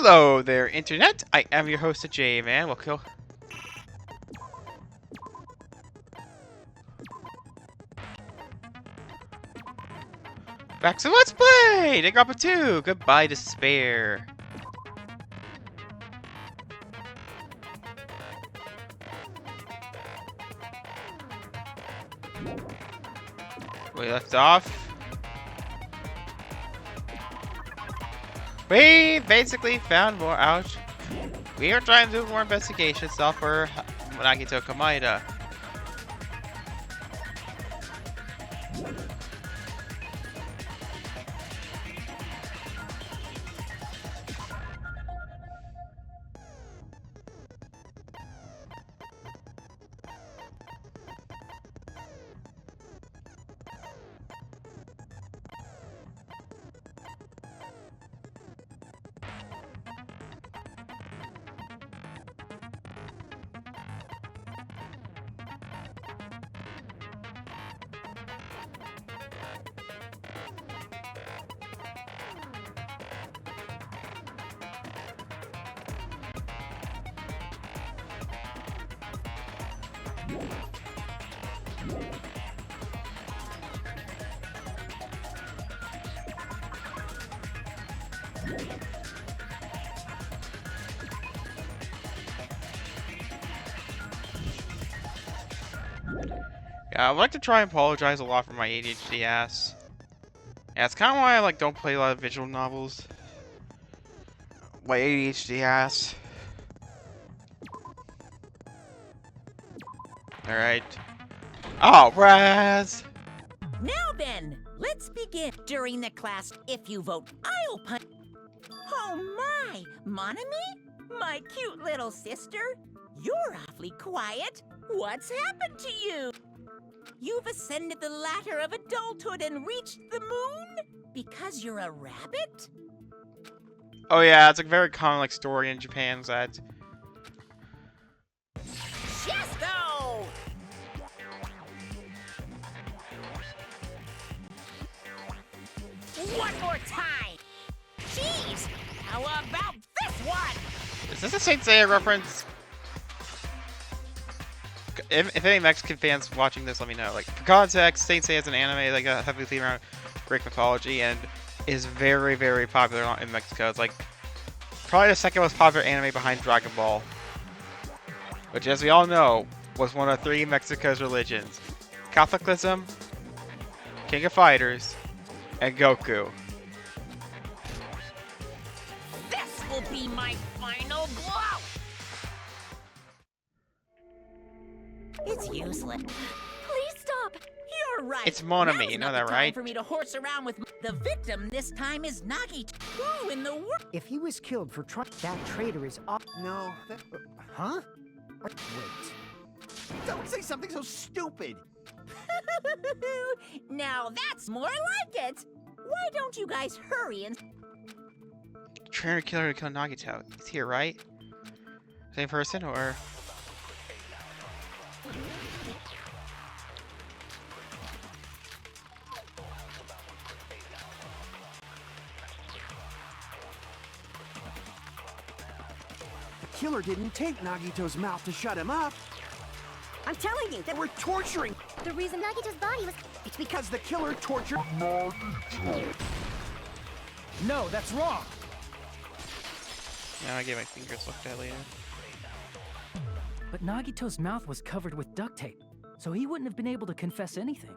Hello there, Internet. I am your host, J-Man. Welcome. Back to Let's Play! Danganronpa 2! Goodbye, Despair. We left off. We basically found more out. We are trying to do more investigation stuff for Nagito Kamaida. Yeah, I would like to try and apologize a lot for my ADHD ass. Yeah, it's kind of why I don't play a lot of visual novels. My ADHD ass. Alright. Oh, Raz! Now then, let's begin. During the class, if you vote, I'll punch. Oh my, Monami? My cute little sister? You're awfully quiet. What's happened to you? You've ascended the ladder of adulthood and reached the moon? Because you're a rabbit? Oh yeah, it's a very common story in Japan that... Chesto! One more time! Jeez! How about this one? Is this a Saint Seiya reference? If any Mexican fans watching this, let me know. For context, Saint Seiya is an anime heavily themed around Greek mythology and is very, very popular in Mexico. It's probably the second most popular anime behind Dragon Ball, which, as we all know, was one of three Mexico's religions: Catholicism, King of Fighters, and Goku. This will be my final blow! It's useless. Please stop. You're right. It's Monami, Now's you know not that, the time right? For me to horse around with the victim this time is Nagi. Who in the world? If he was killed for that traitor is up. No, that. Huh? Wait. Don't say something so stupid! Now that's more like it. Why don't you guys hurry and... Trainer killer to kill Nagito. He's here, right? Same person, or... The killer didn't take Nagito's mouth to shut him up. I'm telling you, They were torturing. the reason Nagito's body was... It's because the killer tortured. No, that's wrong. Yeah, I get my fingers looked at later. But Nagito's mouth was covered with duct tape, so he wouldn't have been able to confess anything.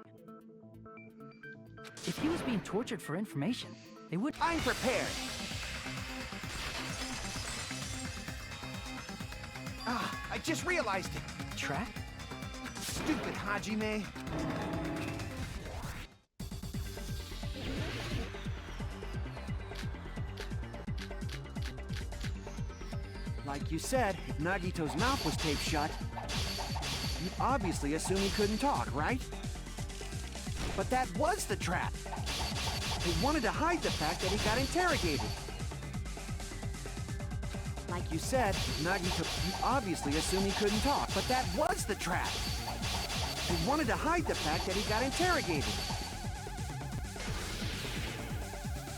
If he was being tortured for information, they would... I'm prepared. I just realized it. Track? Stupid Hajime. Like you said, if Nagito's mouth was taped shut, you'd obviously assume he couldn't talk, right? But that was the trap. They wanted to hide the fact that he got interrogated. Like you said, Nagito, you obviously assume he couldn't talk, but that was the trap. They wanted to hide the fact that he got interrogated.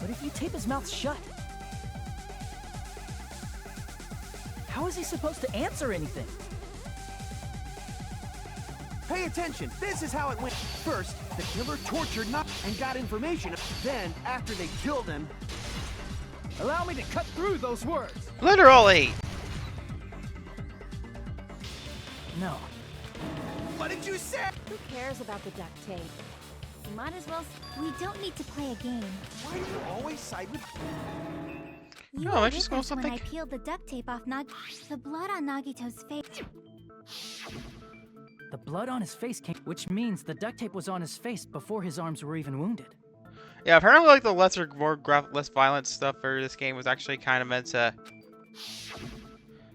But if you tape his mouth shut, How is he supposed to answer anything? Pay attention. This is how it went. First, the killer tortured Nagi and got information. Then, after they killed him... Allow me to cut through those words. Literally. No. What did you say? Who cares about the duct tape? You might as well. We don't need to play a game. Why do you always side with... You No, were let's just with go us when something. I peeled the duct tape off the blood on Nagito's face. The blood on his face came, which means the duct tape was on his face before his arms were even wounded. Yeah, apparently like the less violent stuff for this game was actually kind of meant to.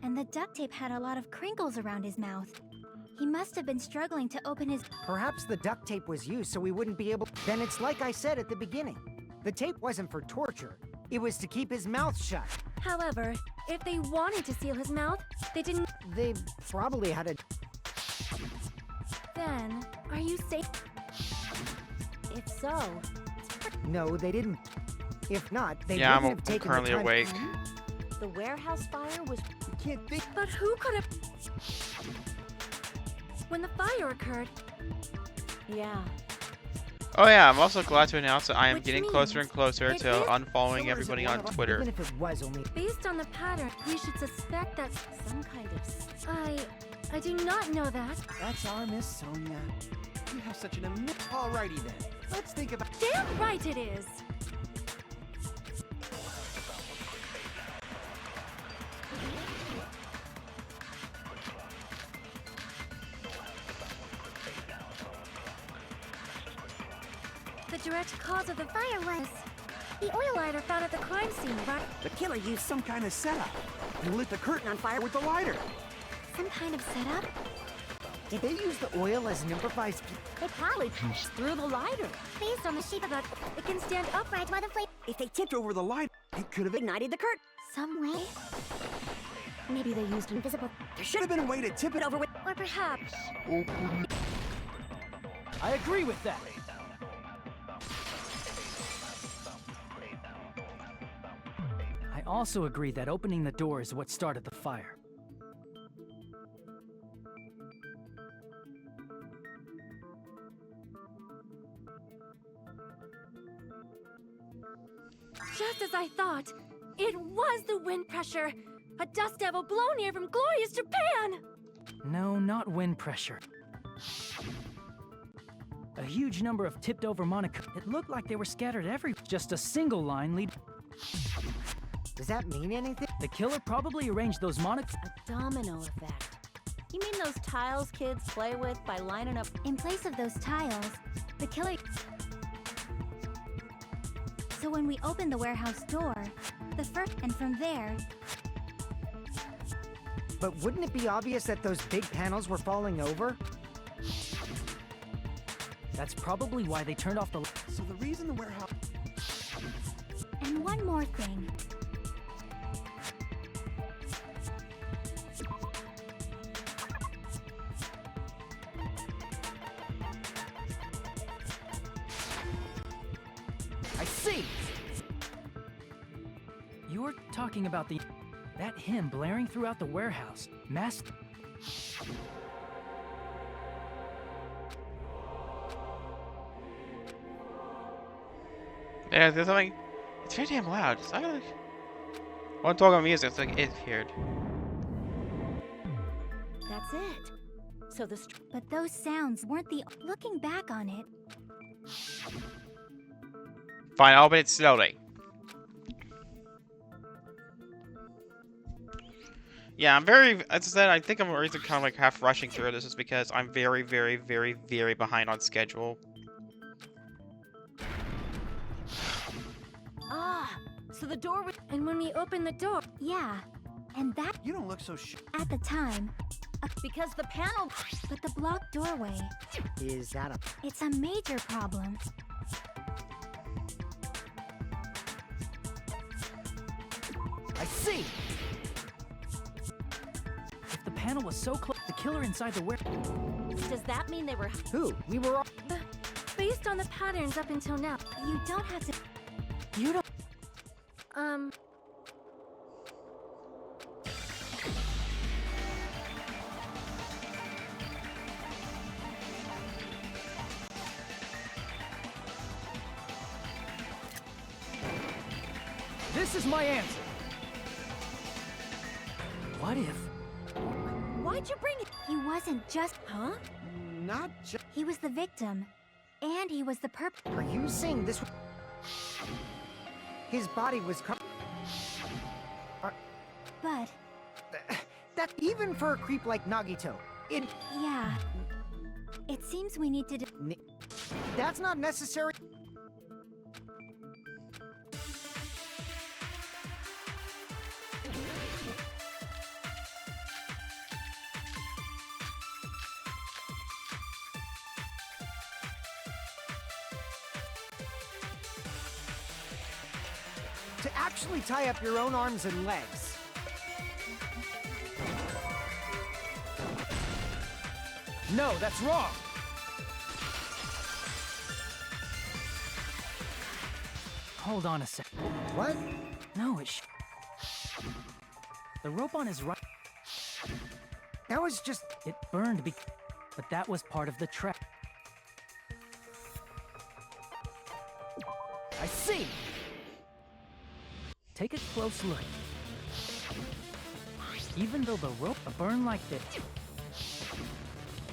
And the duct tape had a lot of crinkles around his mouth. He must have been struggling to open his... Perhaps the duct tape was used so we wouldn't be able... Then it's like I said at the beginning. The tape wasn't for torture. It was to keep his mouth shut. However, if they wanted to seal his mouth, they didn't... They probably had a... Then, are you safe? If so... No, they didn't. If not, they Yeah, wouldn't I'm have taken currently the time... awake. The warehouse fire was... You can't think... But who could have... When the fire occurred... Yeah. Oh yeah, I'm also glad to announce that I am Which getting closer and means closer it to is- unfollowing everybody on Twitter. Even if it was only... Based on the pattern, we should suspect that some kind of... I do not know that. That's our Miss Sonia. You have such an Alrighty then. Let's think about... Damn right it is! The direct cause of the fire was... The oil lighter found at the crime scene, right? The killer used some kind of setup. He lit the curtain on fire with the lighter. Some kind of setup? Did they use the oil as an improvised... They probably pushed through the lighter. Based on the shape of it, it can stand upright while the flame... If they tipped over the light, it could have ignited the curtain. Some way? Maybe they used invisible... There should have been a way to tip it over with... Or perhaps... I agree with that. I also agree that opening the door is what started the fire. Just as I thought, it was the wind pressure. A dust devil blown here from glorious Japan! No, not wind pressure. A huge number of tipped over Monaco. It looked like they were scattered everywhere. Just a single line lead. Does that mean anything? The killer probably arranged those Monaco. A domino effect. You mean those tiles kids play with by lining up... In place of those tiles, the killer... So when we opened the warehouse door, the first... And from there... But wouldn't it be obvious that those big panels were falling over? That's probably why they turned off the... So the reason the warehouse... And one more thing. I see! You're talking about the... That hymn blaring throughout the warehouse. Yeah, there's something. It's very damn loud. It's not like. I want to talk about music. It's like it's weird. That's it. So the... But those sounds weren't the... Looking back on it... Fine, I'll open it slowly. Yeah, I'm very. As I said, I think I'm reason kind of like half rushing through this is because I'm very, very, very, very behind on schedule. Ah, so the door was... And when we opened the door... Yeah, and that... You don't look so At the time... Because the panel... But the blocked doorway... Is that a... It's a major problem. I see! If the panel was so close, the killer inside the warehouse... Does that mean they were... Who? We were all... Based on the patterns up until now, you don't have to... This is my answer. What if? Why'd you bring it? He wasn't just... Huh? Not just... He was the victim. And he was the Are you saying this? His body was covered. But... That even for a creep like Nagito, Yeah. It seems we need to... that's not necessary. To actually tie up your own arms and legs. No, that's wrong. Hold on a sec. What? No, the rope on his right. That was just... It burned but that was part of the trap. I see. Take a close look. Even though the rope burned like this,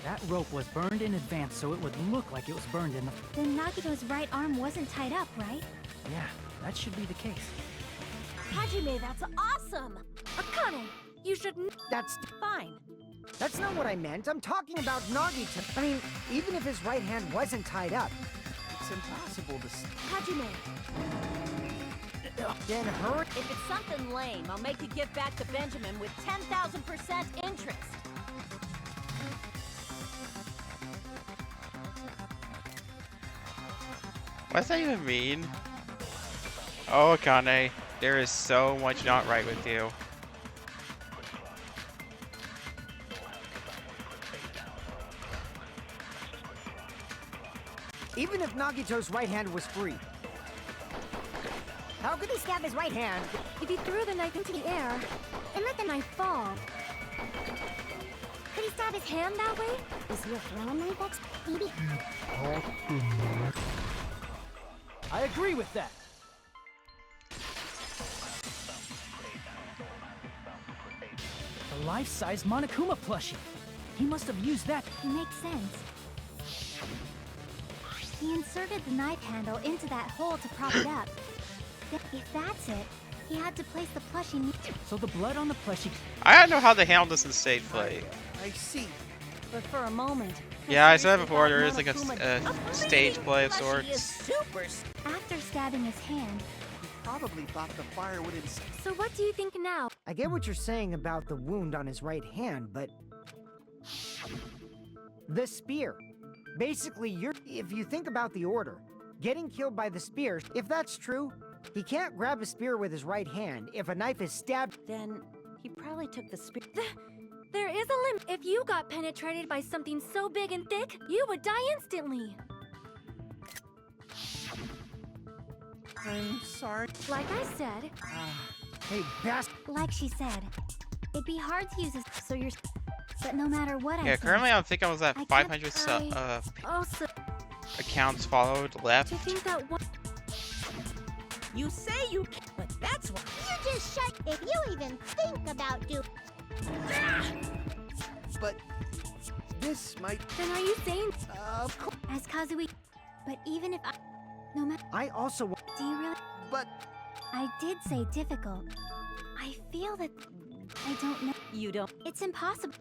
that rope was burned in advance so it would look like it was burned in the... Then Nagito's right arm wasn't tied up, right? Yeah, that should be the case. Hajime, that's awesome! Akane, you should... That's... Fine. That's not what I meant. I'm talking about Nagito. I mean, even if his right hand wasn't tied up, It's impossible to... Hajime, then her... if it's something lame, I'll make you give back to Benjamin with 10,000% interest. What does that even mean? Oh, Akane, there is so much not right with you. Even if Nagito's right hand was free, how could he stab his right hand? If he threw the knife into the air and let the knife fall, could he stab his hand that way? Is he a throwing knife expert? Maybe. I agree with that. The life-size Monokuma plushie. He must have used that. Makes sense. He inserted the knife handle into that hole to prop it up. If that's it, he had to place the plushie... So the blood on the plushie... I don't know how they handle this in stage play. I see. But for a moment... Yeah, I said it before, there is like a Monokuma- stage play of Plushie is sorts. super... After stabbing his hand. Probably thought the fire would... So what do you think now? I get what you're saying about the wound on his right hand, but... The spear. Basically, if you think about the order, getting killed by the spear, if that's true, he can't grab a spear with his right hand if a knife is stabbed. Then he probably took the spear. There is a limit. If you got penetrated by something so big and thick, you would die instantly. I'm sorry. Like I said, Hey, bastard. like she said, it'd be hard to use this, so you're... But no matter what I Yeah, say, currently I'm thinking I was at I 500 kept- also, accounts followed left. to think that one... You say you can, but that's why. You just shut if you even think about doing. But... This might... Then are you saying... Of course... As Kazui... But even if I... No matter... I also... Do you really... But... I did say difficult. I feel that... I don't know. You don't. It's impossible.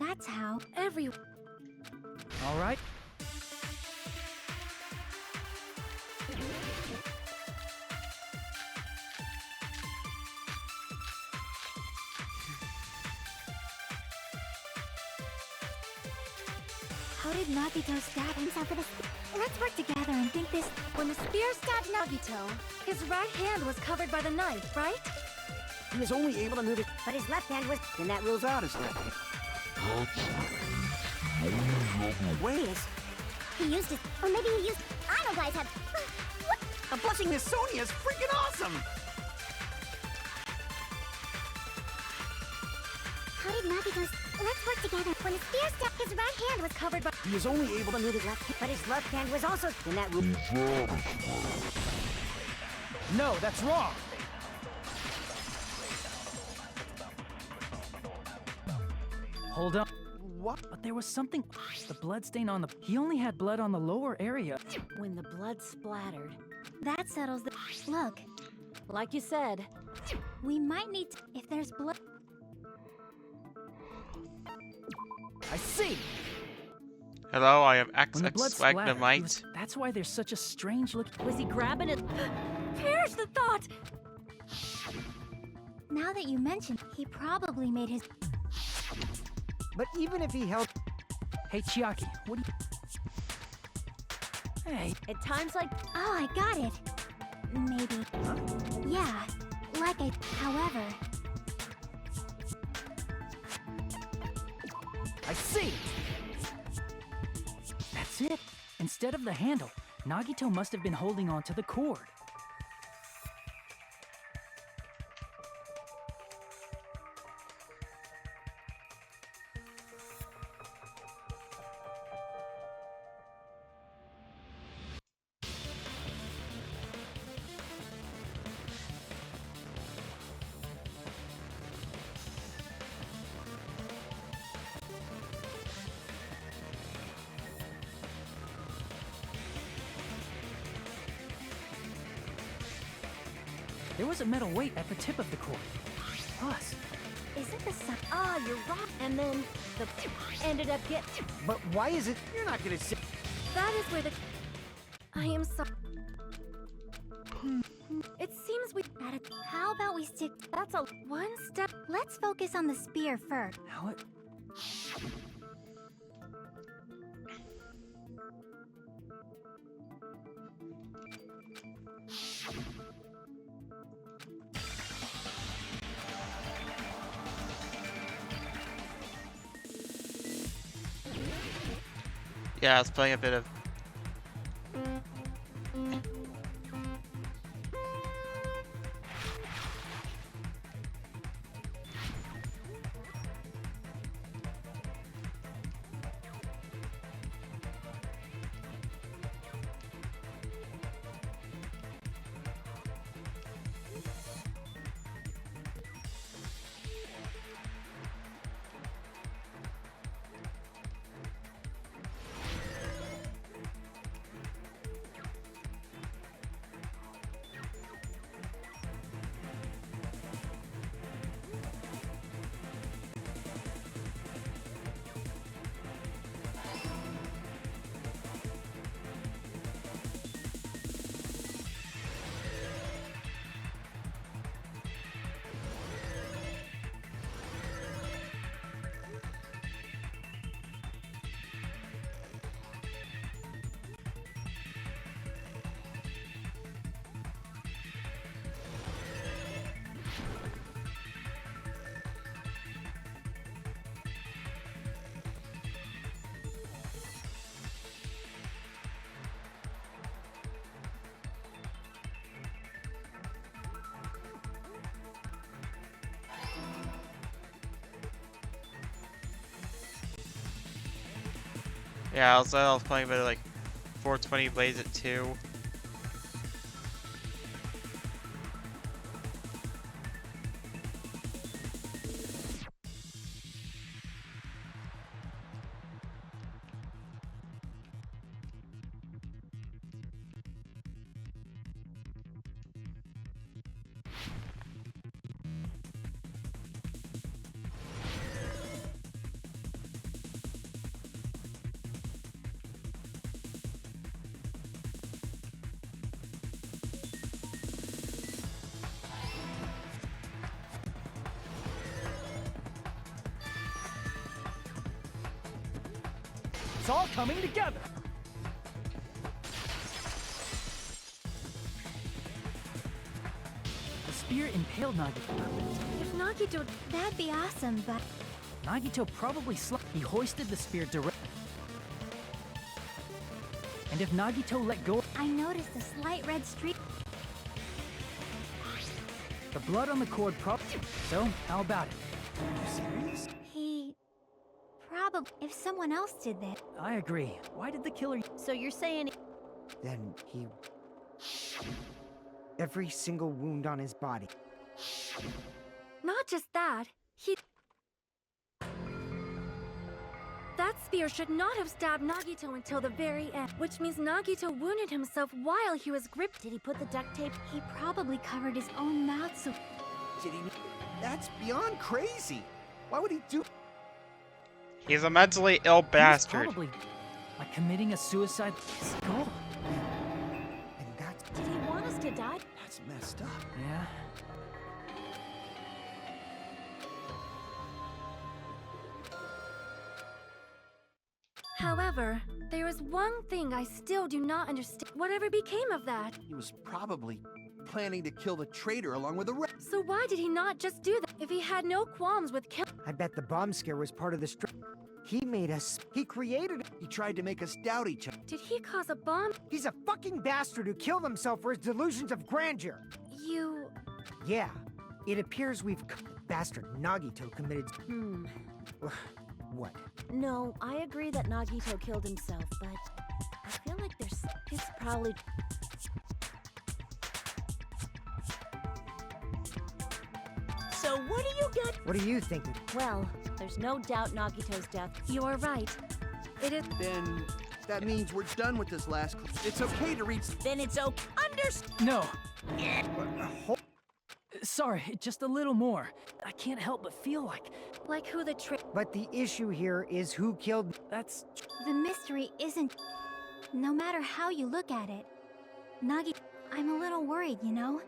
That's how every... All right. How did Nagito stab himself with a spear? Let's work together and think this... When the spear stabbed Nagito, his right hand was covered by the knife, right? He was only able to move it... But his left hand was. Then that rules out his left hand. Wait. He used it. Or maybe he used. I know guys have. What? A blessing this Sonya is freaking awesome! How did Nagito's. Let's work together. When the spear stabbed, his right hand was covered by. He was only able to move his left hand. But his left hand was also. Then that rules. No, that's wrong. Hold on. What? But there was something. The blood stain on the. He only had blood on the lower area. When the blood splattered. That settles the. Look, Like you said, we might need to. If there's blood. I see. Hello, I am When the blood XX splattered, Swagnamite. that's why there's such a strange look. was he grabbing it? Perish the thought! Now that you mention, he probably made his. But even if he held. Hey, Chiaki, what do you. Hey, At times like Oh, I got it. Maybe. Yeah, like I. However, I see. That's it. Instead of the handle, Nagito must have been holding on to the cord. There was a metal weight at the tip of the cord. Plus, isn't the sun? ah, you're right. And then the ended up get. But why is it. You're not gonna say. That is where the. I am sorry. It seems we. How about we stick? That's a One step. Let's focus on the spear first. how it. Yeah, I was playing a bit of. Yeah, I was playing a bit of like 420 Blaze at 2. It's all coming together. The spear impaled Nagito. If Nagito, that'd be awesome, but Nagito probably he hoisted the spear direct. And if Nagito let go, I noticed a slight red streak. the blood on the cord So, how about it? He probably. If someone else did that, I agree. Why did the killer... So you're saying Then he. Every single wound on his body. not just that, he spear should not have stabbed Nagito until the very end, which means Nagito wounded himself while he was gripped. Did he put the duct tape? He probably covered his own mouth so... Did he? That's beyond crazy. Why would he do? He's a mentally ill bastard. He's probably like committing a suicide skull. And that's Did he want us to die? messed up. Yeah. However, there is one thing I still do not understand. Whatever became of that? He was probably planning to kill the traitor along with the rest. So why did he not just do that? If he had no qualms with kill... I bet the bomb scare was part of the He made us. He created it. He tried to make us doubt each other. Did he cause a bomb? He's a fucking bastard who killed himself for his delusions of grandeur. You... Yeah, it appears we've... Bastard Nagito committed... What? No, I agree that Nagito killed himself, but I feel like it's probably... So what do you get? What are you thinking? Well, there's no doubt Nagito's death. You are right. It is... Then that means we're done with this last. It's okay to read. Then it's okay. No. Hold- Sorry, just a little more. I can't help but feel like Like who the But the issue here is who killed... that's... The mystery isn't... No matter how you look at it. Nagi... I'm a little worried, you know?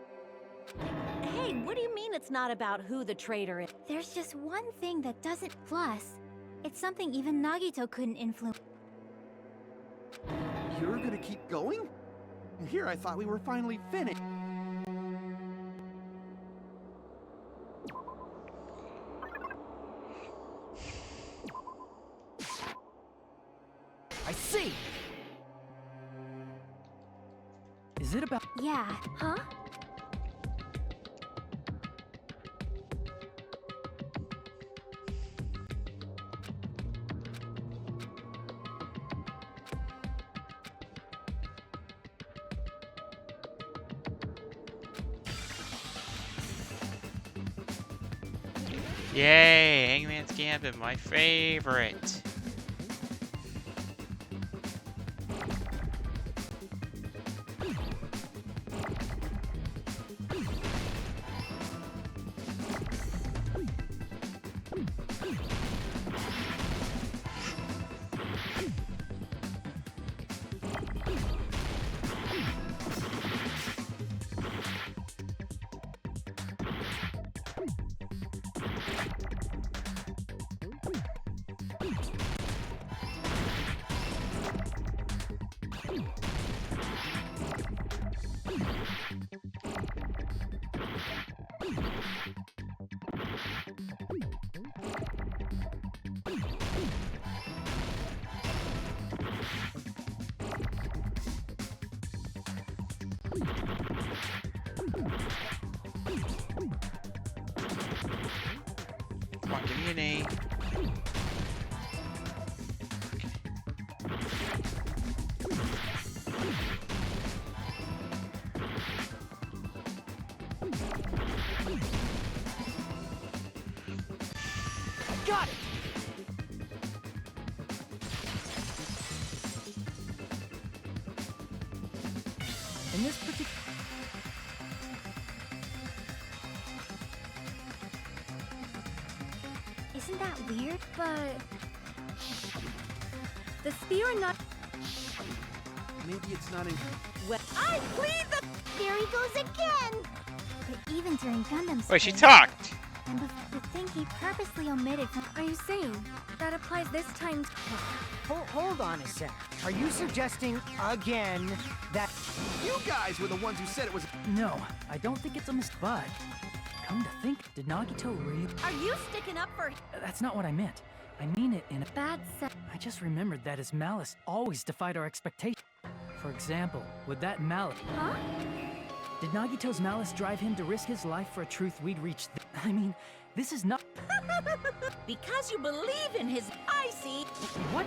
Hey, what do you mean it's not about who the traitor is? There's just one thing that doesn't... Plus, it's something even Nagito couldn't influence. You're gonna keep going? Here, I thought we were finally finished. I see! Is it about... Yeah, huh? Yay, Hangman's Gambit, my favorite. Come on, give me an A. Got it! In this particular... Isn't that weird? But... The spear not... Maybe it's not in. Well, I plead the... There he goes again! But even during Gundam's... Wait, she time, talked! And the thing he purposely omitted from... Are you saying that applies this time to... Hold on a sec. Are you suggesting again that... You guys were the ones who said it was. No, I don't think it's a mistake. But, come to think, did Nagito really... Are you sticking up for... That's not what I meant. I mean it in a... Bad set... I just remembered that his malice always defied our expectations. For example, with that malice... Huh? Did Nagito's malice drive him to risk his life for a truth we'd reach? I mean, this is not... Because you believe in his... I see. What?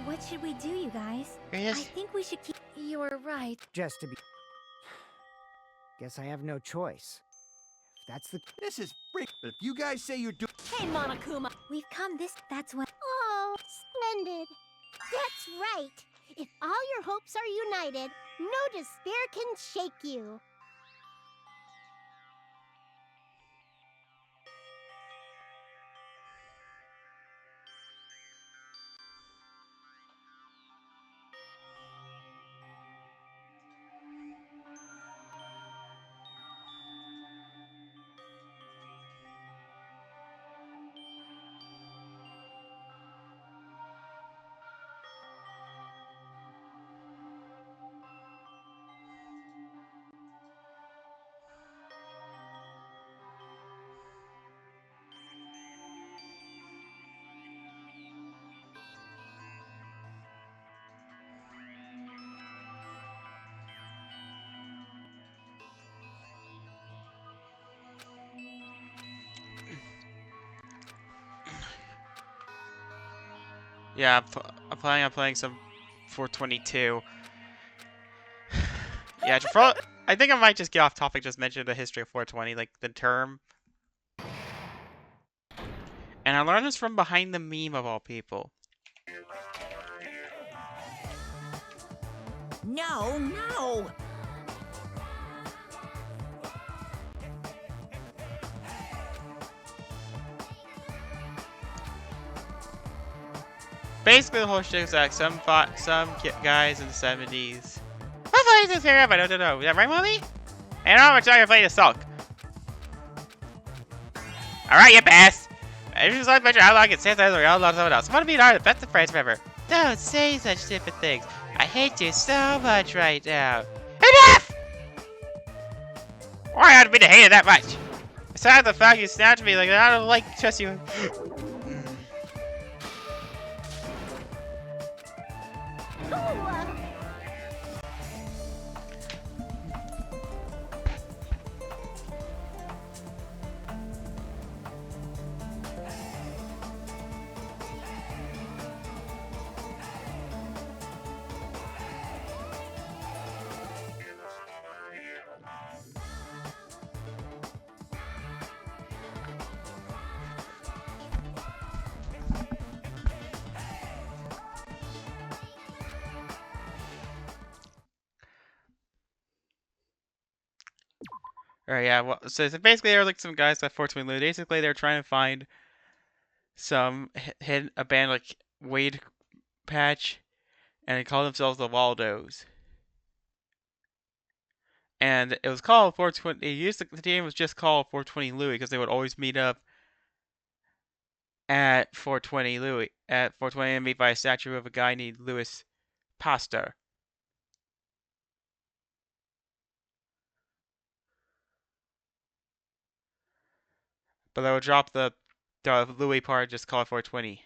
What should we do, you guys? Yes. I think we should keep... You're right. Just to be... Guess I have no choice. If that's the... This is freak. But if you guys say you're doing. Hey, Monokuma. We've come this... That's when... Oh, ended. That's right. If all your hopes are united, no despair can shake you. Yeah, I'm planning on playing some 422. Yeah, I think I might just get off topic, just mention the history of 420, like the term. And I learned this from behind the meme of all people. No, no! Basically, the whole shit is that some guys in the 70s. What is this here? I don't know. Is that right, mommy? And I'm trying to play the sulk. Alright, you best. I just like to mention how long it says that we all love someone else. I want to be the best of friends forever. Don't say such stupid things. I hate you so much right now. Enough! Why ought to be to hate it that much? Besides the fact you snatched me, like I don't like trust you. Alright, yeah, well, so basically there were like some guys at 420 basically they were trying to find some hidden abandoned like Wade patch, and they called themselves the Waldos. And it was called 420. The game was just called 420 Louis because they would always meet up at 420 Louis at 420 and meet by a statue of a guy named Louis Pasteur. But they would drop the Louis part, just call it 420.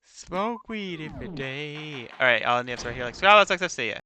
Smoke weed every day. Alright, I'll end the episode here. Like, so let's see ya.